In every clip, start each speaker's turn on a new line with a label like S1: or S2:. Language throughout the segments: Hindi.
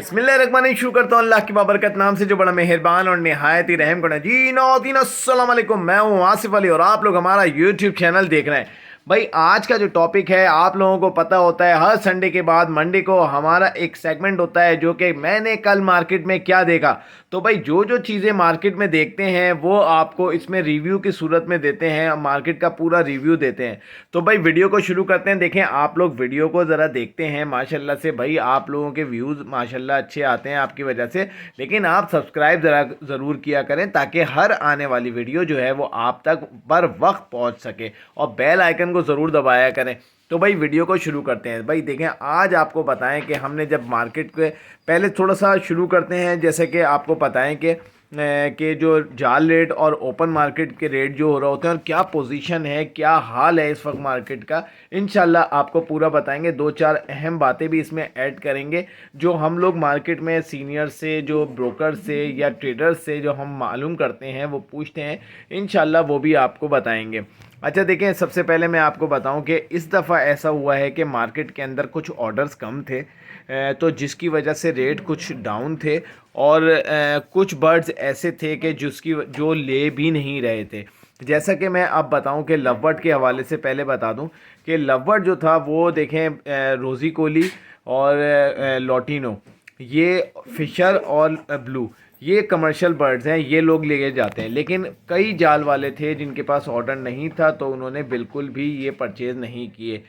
S1: बिस्मिल्लाहिर्रहमानिर्रहीम। शुरू करता हूँ अल्लाह की बाबरकत नाम से जो बड़ा मेहरबान और निहायत ही रहम करना। जी नौदीन अस्सलाम वालेकुम, मैं हूँ आसिफ अली और आप लोग हमारा यूट्यूब चैनल देख रहे हैं। भाई आज का जो टॉपिक है आप लोगों को पता होता है, हर संडे के बाद मंडे को हमारा एक सेगमेंट होता है जो कि मैंने कल मार्केट में क्या देखा। तो भाई जो जो चीज़ें मार्केट में देखते हैं वो आपको इसमें रिव्यू की सूरत में देते हैं, मार्केट का पूरा रिव्यू देते हैं। तो भाई वीडियो को शुरू करते हैं। देखें आप लोग वीडियो को ज़रा देखते हैं, माशाल्लाह से भाई आप लोगों के व्यूज़ माशाल्लाह अच्छे आते हैं आपकी वजह से। लेकिन आप सब्सक्राइब ज़रूर किया करें ताकि हर आने वाली वीडियो जो है वो आप तक बर वक्त पहुंच सके, और बेल आइकन को ज़रूर दबाया करें। तो भाई वीडियो को शुरू करते हैं। भाई देखें आज आपको बताएं कि हमने जब मार्केट के पहले थोड़ा सा शुरू करते हैं, जैसे कि आपको बताएं कि जो जाल रेट और ओपन मार्केट के रेट जो हो रहे होते हैं और क्या पोजीशन है, क्या हाल है इस वक्त मार्केट का, इंशाल्लाह आपको पूरा बताएंगे। दो चार अहम बातें भी इसमें ऐड करेंगे जो हम लोग मार्केट में सीनियर से, जो ब्रोकर से या ट्रेडर से जो हम मालूम करते हैं, वो पूछते हैं, इंशाल्लाह वो भी आपको बताएंगे। अच्छा देखें, सबसे पहले मैं आपको बताऊं कि इस दफ़ा ऐसा हुआ है कि मार्केट के अंदर कुछ ऑर्डर्स कम थे, तो जिसकी वजह से रेट कुछ डाउन थे, और कुछ बर्ड्स ऐसे थे कि जो ले भी नहीं रहे थे। जैसा कि मैं अब बताऊं कि लवबर्ड के हवाले से पहले बता दूं कि लवबर्ड जो था वो देखें, रोज़ी कोली और लॉटिनो, ये फिशर और ब्लू, ये कमर्शियल बर्ड्स हैं, ये लोग लेके जाते हैं। लेकिन कई जाल वाले थे जिनके पास ऑर्डर नहीं था, तो उन्होंने बिल्कुल भी ये परचेज़ नहीं किए।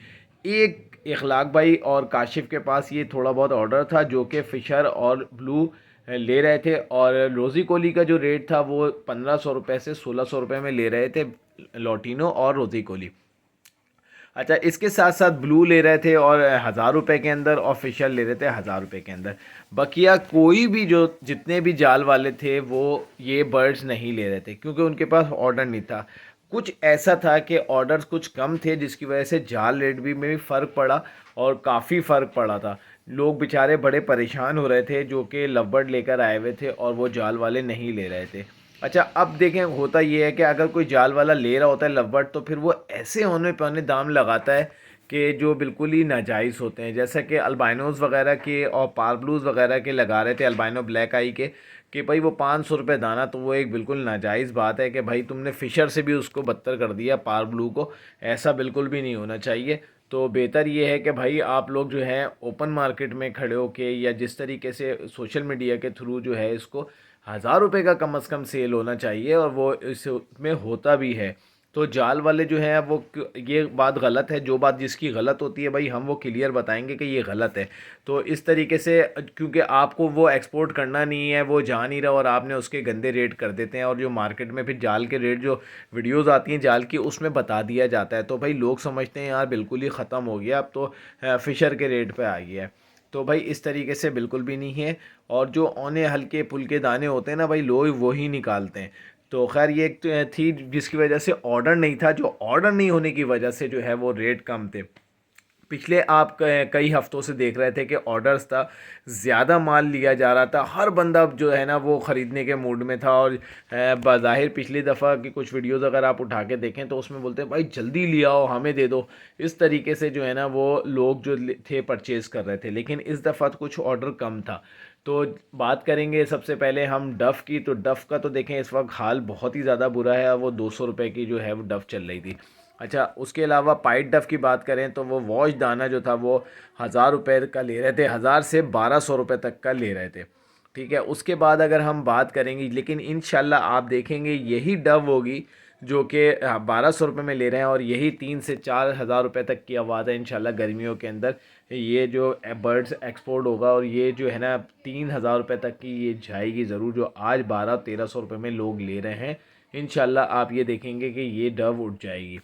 S1: एक इखलाक भाई और काशिफ के पास ये थोड़ा बहुत ऑर्डर था जो कि फ़िशर और ब्लू ले रहे थे, और रोज़ी कोली का जो रेट था वो 1500 रुपये से 1600 रुपये में ले रहे थे, लॉटिनो और रोज़ी कोली। अच्छा, इसके साथ साथ ब्लू ले रहे थे और 1000 रुपये के अंदर, और फिशर ले रहे थे 1000 रुपये के अंदर। बकिया कोई भी जो जितने भी जाल वाले थे वो ये बर्ड्स नहीं ले रहे थे क्योंकि उनके पास ऑर्डर नहीं था। कुछ ऐसा था कि ऑर्डर्स कुछ कम थे जिसकी वजह से जाल रेट भी में भी फ़र्क पड़ा, और काफ़ी फ़र्क पड़ा था। लोग बेचारे बड़े परेशान हो रहे थे जो कि लवबर्ड लेकर आए हुए थे और वो जाल वाले नहीं ले रहे थे। अच्छा, अब देखें होता ये है कि अगर कोई जाल वाला ले रहा होता है लवबर्ड, तो फिर वो ऐसे होने पौने दाम लगाता है कि जो बिल्कुल ही नाजायज़ होते हैं, जैसा कि अल्बाइनोज़ वगैरह के और पारब्लूज़ वगैरह के लगा रहे थे, अल्बाइनो ब्लैक आई के, कि भाई वो 500 रुपये दाना, तो वो एक बिल्कुल नाजायज़ बात है कि भाई तुमने फ़िशर से भी उसको बदतर कर दिया पार ब्लू को। ऐसा बिल्कुल भी नहीं होना चाहिए। तो बेहतर ये है कि भाई आप लोग जो है ओपन मार्केट में खड़े होके, या जिस तरीके से सोशल मीडिया के थ्रू जो है इसको 1000 रुपये का कम से कम सेल होना चाहिए, और वो इसमें होता भी है। तो जाल वाले जो हैं वो ये बात गलत है, जो बात जिसकी गलत होती है भाई हम वो क्लियर बताएंगे कि ये गलत है। तो इस तरीके से, क्योंकि आपको वो एक्सपोर्ट करना नहीं है, वो जा नहीं रहा, और आपने उसके गंदे रेट कर देते हैं, और जो मार्केट में फिर जाल के रेट जो वीडियोस आती हैं जाल की उसमें बता दिया जाता है, तो भाई लोग समझते हैं यार बिल्कुल ही ख़त्म हो गया, अब तो फ़िशर के रेट पे आ गया है। तो भाई इस तरीके से बिल्कुल भी नहीं है। और जो औने हल्के फुल्के दाने होते हैं ना भाई, लोग वही निकालते हैं। तो खैर ये एक थी जिसकी वजह से ऑर्डर नहीं था, जो ऑर्डर नहीं होने की वजह से जो है वो रेट कम थे। पिछले आप कई हफ्तों से देख रहे थे कि ऑर्डर्स था, ज़्यादा माल लिया जा रहा था, हर बंदा जो है ना वो ख़रीदने के मूड में था। और बज़ाहिर पिछली दफ़ा की कुछ वीडियोज़ अगर आप उठा के देखें तो उसमें बोलते हैं भाई जल्दी ले आओ, हमें दे दो। इस तरीके से जो है ना वो लोग जो थे परचेज़ कर रहे थे। लेकिन इस दफ़ा तो कुछ ऑर्डर कम था। तो बात करेंगे सबसे पहले हम डफ़ की। तो डफ़ का तो देखें इस वक्त हाल बहुत ही ज़्यादा बुरा है, वो 200 रुपये की जो है वो डफ़ चल रही थी। अच्छा, उसके अलावा पाइट डफ़ की बात करें तो वो वॉश दाना जो था वो 1000 रुपये का ले रहे थे, 1000 से 1200 रुपये तक का ले रहे थे। ठीक है, उसके बाद अगर हम बात करेंगे, लेकिन इंशाल्लाह आप देखेंगे यही डव होगी जो कि 1200 रुपये में ले रहे हैं, और यही 3 से 4 हज़ार रुपये तक की आवाज़ है इंशाल्लाह गर्मियों के अंदर ये जो बर्ड्स एक्सपोर्ट होगा, और ये जो है ना 3000 रुपये तक की ये जाएगी ज़रूर, जो आज 1200-1300 रुपये में लोग ले रहे हैं। इंशाल्लाह आप ये देखेंगे कि ये डव उठ जाएगी।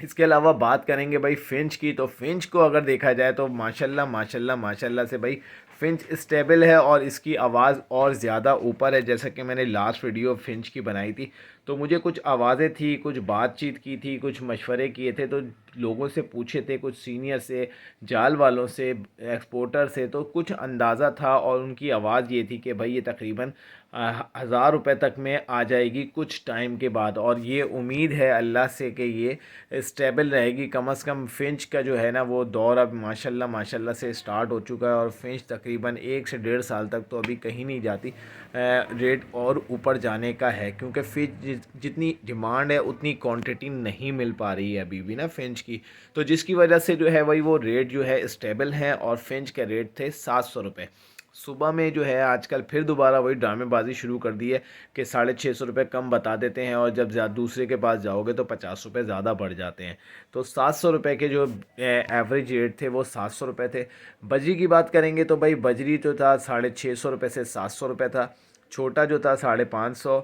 S1: इसके अलावा बात करेंगे भाई फ़िंच की। तो फ़िंच को अगर देखा जाए तो माशाल्लाह माशाल्लाह माशाल्लाह से भाई फ़िंच स्टेबल है, और इसकी आवाज़ और ज़्यादा ऊपर है। जैसा कि मैंने लास्ट वीडियो फ़िंच की बनाई थी, तो मुझे कुछ आवाज़ें थी, कुछ बातचीत की थी, कुछ मशवरे किए थे, तो लोगों से पूछे थे, कुछ सीनियर से, जाल वालों से, एक्सपोर्टर से, तो कुछ अंदाज़ा था और उनकी आवाज़ ये थी कि भाई ये तकरीबन 1000 रुपये तक में आ जाएगी कुछ टाइम के बाद। और ये उम्मीद है अल्लाह से कि ये स्टेबल रहेगी। कम से कम फ़िंच का जो है ना वो दौर अब माशाल्लाह माशाल्लाह से स्टार्ट हो चुका है और फ़िंच तकरीबन 1 से 1.5 साल तक तो अभी कहीं नहीं जाती। रेट और ऊपर जाने का है, क्योंकि फ़िंच जितनी डिमांड है उतनी क्वांटिटी नहीं मिल पा रही है अभी भी ना फ़िंच की, तो जिसकी वजह से जो है वही वो रेट जो है स्टेबल है। और फ़िंच के रेट थे 700 रुपये। सुबह में जो है आजकल फिर दोबारा वही ड्रामेबाजी शुरू कर दी है कि 650 रुपये कम बता देते हैं, और जब दूसरे के पास जाओगे तो 50 रुपये ज़्यादा बढ़ जाते हैं। तो 700 रुपये के जो एवरेज रेट थे वो 700 रुपये थे। बजरी की बात करेंगे तो भाई बजरी तो था 650 रुपये से 700 रुपये था। छोटा जो था 550,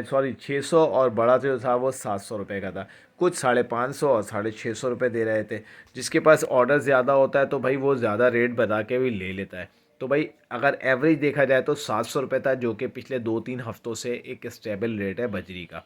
S1: सॉरी 600, और बड़ा जो था वो 700 रुपये का था। कुछ 550 और 650 रुपये दे रहे थे। जिसके पास ऑर्डर ज़्यादा होता है तो भाई वो ज़्यादा रेट बता के भी ले लेता है। तो भाई अगर एवरेज देखा जाए तो 700 रुपये था, जो कि पिछले 2-3 हफ्तों से एक स्टेबल रेट है बजरी का।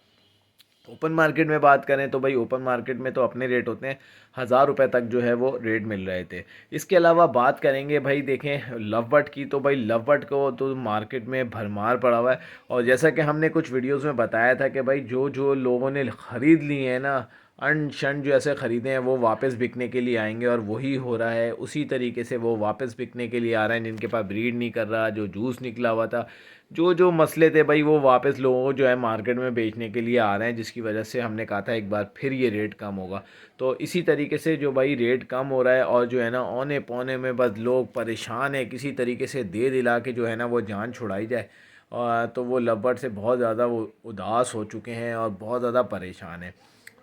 S1: ओपन मार्केट में बात करें तो भाई ओपन मार्केट में तो अपने रेट होते हैं, 1000 रुपये तक जो है वो रेट मिल रहे थे। इसके अलावा बात करेंगे भाई देखें लव बर्ड की, तो भाई लव बर्ड को तो मार्केट में भरमार पड़ा हुआ है। और जैसा कि हमने कुछ वीडियोस में बताया था कि भाई जो जो लोगों ने ख़रीद लिए हैं ना, अन शन जो ऐसे ख़रीदे हैं वो वापस बिकने के लिए आएंगे, और वही हो रहा है। उसी तरीके से वो वापस बिकने के लिए आ रहे हैं जिनके पास ब्रीड नहीं कर रहा, जो जूस निकला हुआ था, जो जो मसले थे भाई वो वापस लोगों को जो है मार्केट में बेचने के लिए आ रहे हैं, जिसकी वजह से हमने कहा था एक बार फिर ये रेट कम होगा। तो इसी तरीके से जो भाई रेट कम हो रहा है, और जो है ना औने पौने में बस लोग परेशान है, किसी तरीके से दे दिला के जो है ना वो जान छुड़ाई जाए। और तो वो लव से बहुत ज़्यादा वो उदास हो चुके हैं और बहुत ज़्यादा परेशान हैं।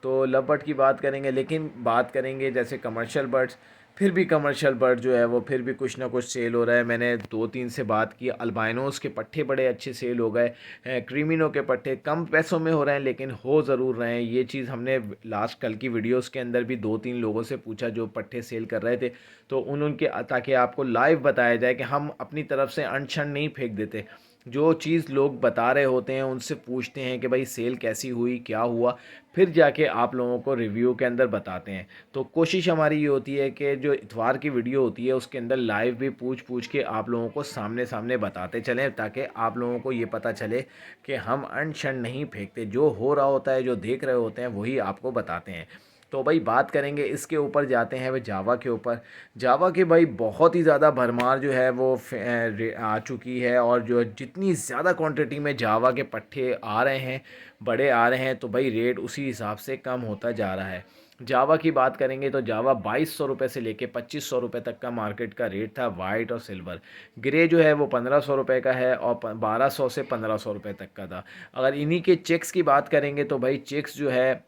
S1: तो लव बर्ड की बात करेंगे, लेकिन बात करेंगे जैसे कमर्शियल बर्ड्स, फिर भी कमर्शियल बर्ड जो है वो फिर भी कुछ ना कुछ सेल हो रहा है। मैंने 2-3 से बात की, अल्बाइनोस के पट्टे बड़े अच्छे सेल हो गए हैं, क्रीमिनो के पट्टे कम पैसों में हो रहे हैं लेकिन हो ज़रूर रहे हैं। ये चीज़ हमने लास्ट कल की वीडियोस के अंदर भी 2-3 लोगों से पूछा जो पट्टे सेल कर रहे थे, तो उनके ताकि आपको लाइव बताया जाए कि हम अपनी तरफ से अनशन नहीं फेंक देते। जो चीज़ लोग बता रहे होते हैं उनसे पूछते हैं कि भाई सेल कैसी हुई, क्या हुआ, फिर जाके आप लोगों को रिव्यू के अंदर बताते हैं। तो कोशिश हमारी ये होती है कि जो इतवार की वीडियो होती है उसके अंदर लाइव भी पूछ पूछ के आप लोगों को सामने सामने बताते चलें, ताकि आप लोगों को ये पता चले कि हम अनशन नहीं फेंकते। जो हो रहा होता है, जो देख रहे होते हैं, वही आपको बताते हैं। तो भाई बात करेंगे इसके ऊपर, जाते हैं वे जावा के ऊपर। जावा के भाई बहुत ही ज़्यादा भरमार जो है वो आ चुकी है, और जो जितनी ज़्यादा क्वांटिटी में जावा के पट्टे आ रहे हैं, बड़े आ रहे हैं, तो भाई रेट उसी हिसाब से कम होता जा रहा है। जावा की बात करेंगे तो जावा 2200 रुपये से लेके 2500 रुपये तक का मार्केट का रेट था, वाइट और सिल्वर। ग्रे जो है वो 1500 रुपये का है, और 1200 से 1500 रुपये तक का था। अगर इन्हीं के चेक्स की बात करेंगे तो भाई चेक्स जो है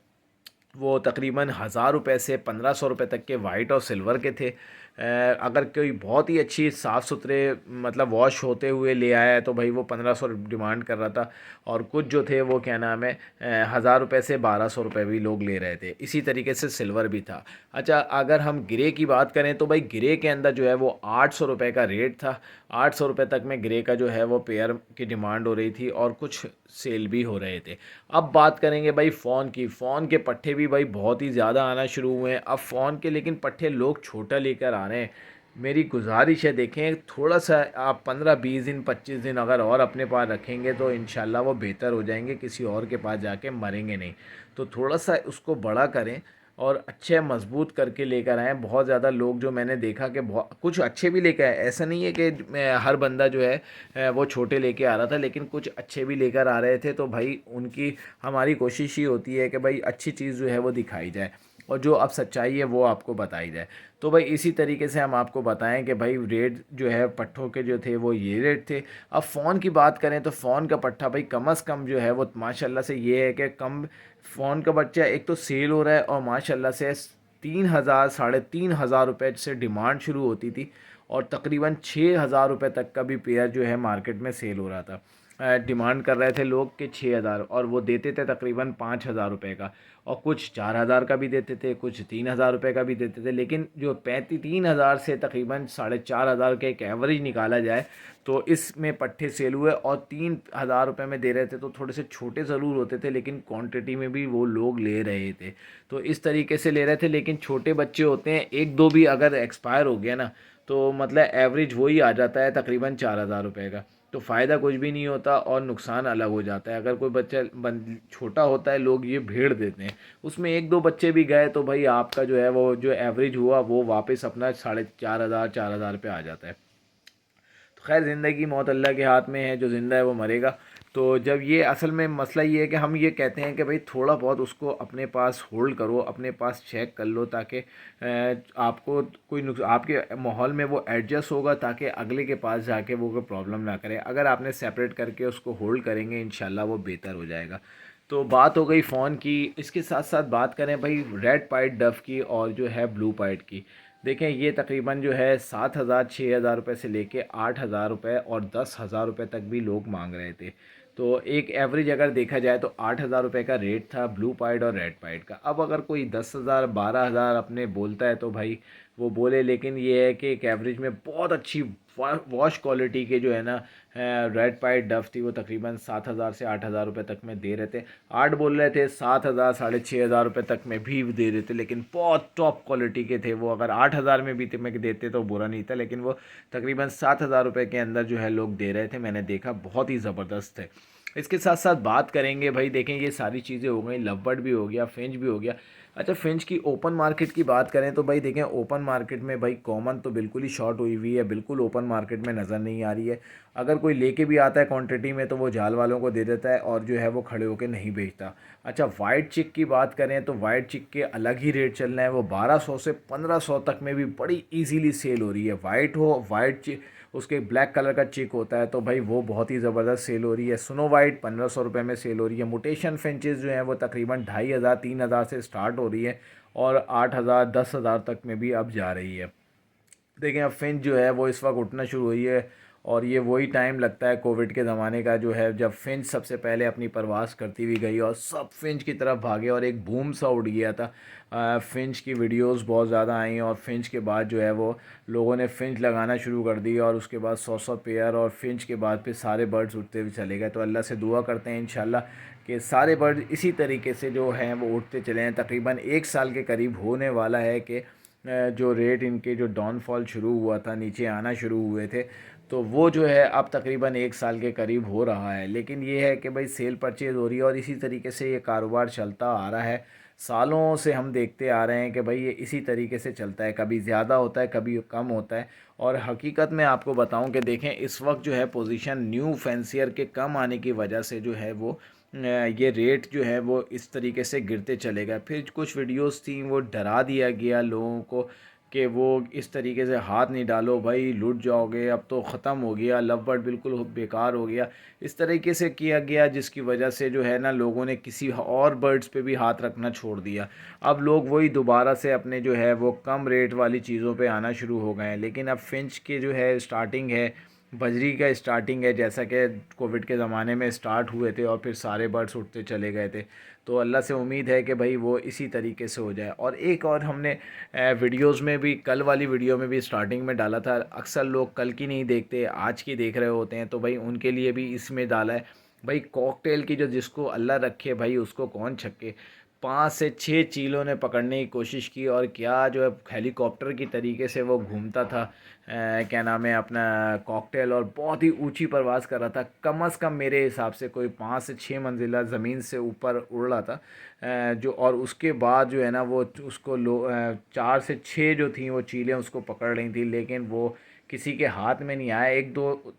S1: वो तकरीबन 1000 रुपये से 1500 रुपये तक के वाइट और सिल्वर के थे। अगर कोई बहुत ही अच्छी साफ़ सुथरे मतलब वॉश होते हुए ले आया है तो भाई वो 1500 डिमांड कर रहा था, और कुछ जो थे वो क्या नाम है 1000 रुपये से 1200 रुपये भी लोग ले रहे थे। इसी तरीके से सिल्वर भी था। अच्छा, अगर हम ग्रे की बात करें तो भाई ग्रे के अंदर जो है वो 800 रुपये का रेट था। 800 रुपये तक में ग्रे का जो है वो पेयर की डिमांड हो रही थी, और कुछ सेल भी हो रहे थे। अब बात करेंगे भाई फ़ोन की। फ़ोन के पट्टे भी भाई बहुत ही ज़्यादा आना शुरू हुए हैं अब फ़ोन के, लेकिन पट्टे लोग छोटा लेकर आ रहे हैं। मेरी गुजारिश है, देखें थोड़ा सा आप 15-20 दिन 25 दिन अगर और अपने पास रखेंगे तो इंशाल्लाह वो बेहतर हो जाएंगे, किसी और के पास जाके मरेंगे नहीं। तो थोड़ा सा उसको बड़ा करें और अच्छे मजबूत करके लेकर आएँ। बहुत ज़्यादा लोग जो मैंने देखा कि बहुत कुछ अच्छे भी लेकर आए, ऐसा नहीं है कि हर बंदा जो है वो छोटे लेके आ रहा था, लेकिन कुछ अच्छे भी लेकर आ रहे थे। तो भाई उनकी हमारी कोशिश ही होती है कि भाई अच्छी चीज़ जो है वो दिखाई जाए, और जो अब सच्चाई है वो आपको बताई जाए। तो भाई इसी तरीके से हम आपको बताएं कि भाई रेट जो है पट्ठों के जो थे वो ये रेट थे। अब फ़ोन की बात करें तो फ़ोन का पट्ठा भाई कम अज़ कम जो है वो माशाल्लाह से ये है कि कम फ़ोन का बच्चा एक तो सेल हो रहा है, और माशाल्लाह से 3000 3,500 रुपये से डिमांड शुरू होती थी, और तकरीबन 6000 रुपये तक का भी पेयर जो है मार्केट में सेल हो रहा था। डिमांड कर रहे थे लोग कि 6,000, और वो देते थे तकरीबन 5,000 रुपये का, और कुछ 4,000 का भी देते थे, कुछ 3,000 रुपये का भी देते थे। लेकिन जो 3,000 से तकरीबन 4,500 का एक एवरेज निकाला जाए तो इसमें पट्ठे सेल हुए, और 3,000 रुपये में दे रहे थे। तो थोड़े से छोटे ज़रूर होते थे लेकिन क्वांटिटी में भी वो लोग ले रहे थे, तो इस तरीके से ले रहे थे। लेकिन छोटे बच्चे होते हैं, एक दो भी अगर एक्सपायर हो गया ना तो मतलब एवरेज वही आ जाता है तकरीबन 4,000 रुपये का। तो फ़ायदा कुछ भी नहीं होता और नुकसान अलग हो जाता है। अगर कोई बच्चा छोटा होता है, लोग ये भेड़ देते हैं, उसमें एक दो बच्चे भी गए तो भाई आपका जो है वो जो एवरेज हुआ वो वापस अपना 4,500 4,000 पे आ जाता है। तो खैर ज़िंदगी मौत अल्लाह के हाथ में है, जो ज़िंदा है वो मरेगा। तो जब ये असल में मसला ये है कि हम ये कहते हैं कि भाई थोड़ा बहुत उसको अपने पास होल्ड करो, अपने पास चेक कर लो, ताकि आपको कोई आपके माहौल में वो एडजस्ट होगा, ताकि अगले के पास जाके वो कोई प्रॉब्लम ना करे। अगर आपने सेपरेट करके उसको होल्ड करेंगे इंशाल्लाह वो बेहतर हो जाएगा। तो बात हो गई फ़ोन की, इसके साथ साथ बात करें भाई रेड पाइट डव की और जो है ब्लू पाइट की। देखें ये तकरीबन जो है 7,000 6,000 रुपये से लेके 8,000 रुपये और 10,000 रुपये तक भी लोग मांग रहे थे। तो एक एवरेज अगर देखा जाए तो 8,000 रुपये का रेट था ब्लू पाइड और रेड पाइड का। अब अगर कोई 10,000 12,000 अपने बोलता है तो भाई वो बोले, लेकिन ये है कि एक एवरेज में बहुत अच्छी वॉश क्वालिटी के जो है ना रेड पाइड डव थी, वो तकरीबन 7,000 से 8,000 रुपये तक में दे रहे थे। 8 बोल रहे थे, 7,000 6,500 रुपये तक में भी दे रहे थे, लेकिन बहुत टॉप क्वालिटी के थे वो। अगर 8,000 में भी में देते तो बुरा नहीं था, लेकिन वो तकरीबन 7,000 रुपये के अंदर जो है लोग दे रहे थे। मैंने देखा बहुत ही ज़बरदस्त है। इसके साथ साथ बात करेंगे भाई, देखें ये सारी चीज़ें हो गई, लव बर्ड भी हो गया, फिंच भी हो गया। अच्छा, फिंच की ओपन मार्केट की बात करें तो भाई देखें ओपन मार्केट में भाई कॉमन तो बिल्कुल ही शॉर्ट हुई हुई है, बिल्कुल ओपन मार्केट में नज़र नहीं आ रही है। अगर कोई लेके भी आता है क्वांटिटी में तो वो जाल वालों को दे देता है और जो है वो खड़े होकर नहीं बेचता। अच्छा, वाइट चिक की बात करें तो वाइट चिक के अलग ही रेट चल रहे हैं, वो 1,200 से 1,500 तक में भी बड़ी ईजीली सेल हो रही है। वाइट हो, वाइट चिक उसके ब्लैक कलर का चिक होता है तो भाई वो बहुत ही ज़बरदस्त सेल हो रही है। स्नो वाइट 1,500 रुपये में सेल हो रही है। मुटेशन फिंचेस जो हैं वो तकरीबन 2,500 3,000 से स्टार्ट हो रही है और 8,000 10,000 तक में भी अब जा रही है। देखिए अब फिंच जो है वो इस वक्त उठना शुरू हुई है, और ये वही टाइम लगता है कोविड के ज़माने का जो है, जब फिंच सबसे पहले अपनी परवास करती हुई गई और सब फिंच की तरफ भागे और एक बूम सा उड़ गया था। फिंच की वीडियोस बहुत ज़्यादा आई और फिंच के बाद जो है वो लोगों ने फिंच लगाना शुरू कर दी, और उसके बाद 100 पेयर, और फिंच के बाद फिर सारे बर्ड्स उठते हुए चले गए। तो अल्लाह से दुआ करते हैं इंशाल्लाह कि सारे बर्ड इसी तरीके से जो हैं वो उठते चले हैं। तकरीबन 1 साल के करीब होने वाला है कि जो रेट इनके जो डाउनफॉल शुरू हुआ था, नीचे आना शुरू हुए थे, तो वो जो है अब तकरीबन 1 साल के करीब हो रहा है। लेकिन ये है कि भाई सेल परचेज़ हो रही है और इसी तरीके से ये कारोबार चलता आ रहा है। सालों से हम देखते आ रहे हैं कि भाई ये इसी तरीके से चलता है, कभी ज़्यादा होता है कभी कम होता है। और हकीकत में आपको बताऊं कि देखें इस वक्त जो है पोजीशन न्यू फैंसियर के कम आने की वजह से जो है वो ये रेट जो है वो इस तरीके से गिरते चले गए। फिर कुछ वीडियोस थी वो डरा दिया गया लोगों को कि वो इस तरीके से हाथ नहीं डालो भाई लूट जाओगे, अब तो ख़त्म हो गया, लव बर्ड बिल्कुल बेकार हो गया, इस तरीके से किया गया, जिसकी वजह से जो है ना लोगों ने किसी और बर्ड्स पे भी हाथ रखना छोड़ दिया। अब लोग वही दोबारा से अपने जो है वो कम रेट वाली चीज़ों पे आना शुरू हो गए हैं। लेकिन अब फिंच के जो है स्टार्टिंग है, बजरी का स्टार्टिंग है, जैसा कि कोविड के ज़माने में स्टार्ट हुए थे और फिर सारे बर्ड्स उठते चले गए थे। तो अल्लाह से उम्मीद है कि भाई वो इसी तरीके से हो जाए। और एक और हमने वीडियोस में भी, कल वाली वीडियो में भी स्टार्टिंग में डाला था, अक्सर लोग कल की नहीं देखते आज की देख रहे होते हैं, तो भाई उनके लिए भी इसमें डाला है। भाई कॉकटेल की जो जिसको अल्लाह रखे भाई उसको कौन छक्के, 5 से 6 चीलों ने पकड़ने की कोशिश की और क्या जो है हेलीकॉप्टर की तरीके से वो घूमता था, क्या नाम है अपना कॉकटेल, और बहुत ही ऊंची परवाज़ कर रहा था। कम से कम मेरे हिसाब से कोई 5 से 6 मंजिला ज़मीन से ऊपर उड़ रहा था। जो और उसके बाद जो है ना वो उसको 4 से 6 जो थी वो चीलें उसको पकड़ रही थी, लेकिन वो किसी के हाथ में नहीं आया। एक दो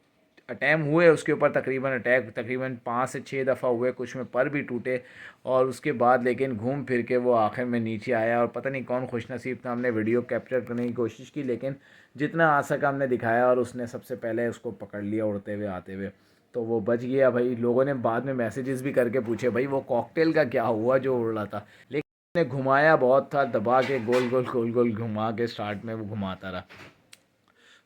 S1: अटैम्प हुए उसके ऊपर, तकरीबन 5 से 6 दफ़ा हुए, कुछ में पर भी टूटे, और उसके बाद लेकिन घूम फिर के वो आखिर में नीचे आया। और पता नहीं कौन खुशनसीब था, हमने वीडियो कैप्चर करने की कोशिश की लेकिन जितना आ सका हमने दिखाया, और उसने सबसे पहले उसको पकड़ लिया उड़ते हुए आते हुए, तो वो बच गया। भाई लोगों ने बाद में मैसेजेस भी करके पूछे भाई वो कॉकटेल का क्या हुआ जो उड़ रहा था, लेकिन उसने घुमाया बहुत था, दबा के गोल गोल गोल गोल घुमा के स्टार्ट में वो घुमाता रहा।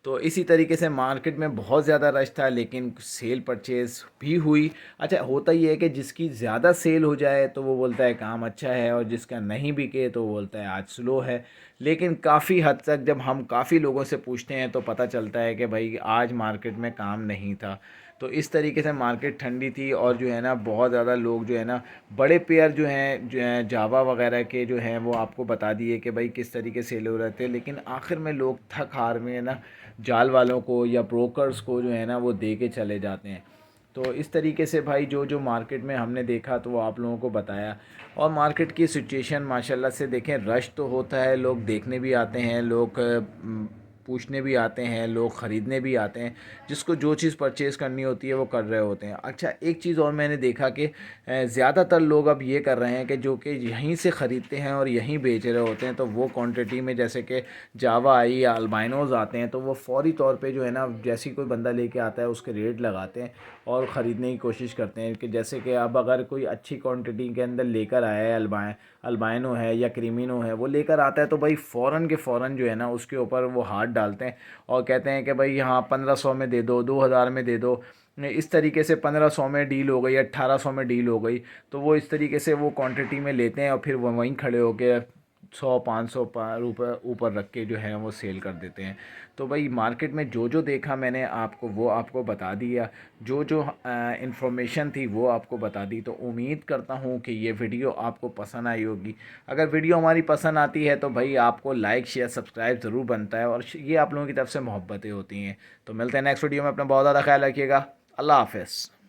S1: तो इसी तरीके से मार्केट में बहुत ज़्यादा रश था, लेकिन सेल परचेज़ भी हुई। अच्छा, होता ये है कि जिसकी ज़्यादा सेल हो जाए तो वो बोलता है काम अच्छा है, और जिसका नहीं बिके तो वो बोलता है आज स्लो है। लेकिन काफ़ी हद तक जब हम काफ़ी लोगों से पूछते हैं तो पता चलता है कि भाई आज मार्केट में काम नहीं था। तो इस तरीके से मार्केट ठंडी थी, और जो है ना बहुत ज़्यादा लोग जो है ना बड़े पेयर जो हैं जावा वगैरह के जो हैं वो आपको बता दिए कि भाई किस तरीके से सेल हो रहे थे। लेकिन आखिर में लोग थक हार में ना जाल वालों को या ब्रोकर्स को जो है ना वो दे के चले जाते हैं। तो इस तरीके से भाई जो जो मार्केट में हमने देखा तो वो आप लोगों को बताया। और मार्केट की सिचुएशन माशाल्लाह से देखें, रश तो होता है, लोग देखने भी आते हैं, लोग पूछने भी आते हैं, लोग ख़रीदने भी आते हैं। जिसको जो चीज़ परचेज़ करनी होती है वो कर रहे होते हैं। अच्छा, एक चीज़ और मैंने देखा कि ज़्यादातर लोग अब ये कर रहे हैं कि जो कि यहीं से ख़रीदते हैं और यहीं बेच रहे होते हैं, तो वो क्वांटिटी में जैसे कि जावा आई या अल्बाइनोज़ आते हैं तो वो फ़ौरी तौर पे जो है ना जैसे ही कोई बंदा लेके आता है उसके रेट लगाते हैं और ख़रीदने की कोशिश करते हैं। कि जैसे कि अब अगर कोई अच्छी क्वांटिटी के अंदर लेकर आया है, अल्बाइनो है या क्रीमिनो है, वो लेकर आता है तो भाई फ़ौरन के फ़ौरन जो है ना उसके ऊपर वो हाथ डालते हैं और कहते हैं कि भाई यहाँ 1500 में दे दो, 2000 में दे दो। इस तरीके से 1500 में डील हो गई, 1800 में डील हो गई। तो वो इस तरीके से वो क्वांटिटी में लेते हैं और फिर वो वहीं खड़े होके 100-500 रुपये ऊपर रख के जो है वो सेल कर देते हैं। तो भाई मार्केट में जो जो देखा मैंने आपको वो आपको बता दिया, जो जो इन्फॉर्मेशन थी वो आपको बता दी। तो उम्मीद करता हूँ कि ये वीडियो आपको पसंद आई होगी। अगर वीडियो हमारी पसंद आती है तो भाई आपको लाइक शेयर सब्सक्राइब ज़रूर बनता है, और ये आप लोगों की तरफ से मोहब्बतें होती हैं। तो मिलते हैं नेक्स्ट वीडियो में। अपना बहुत ज़्यादा ख्याल रखिएगा। अल्लाह हाफ़िज़।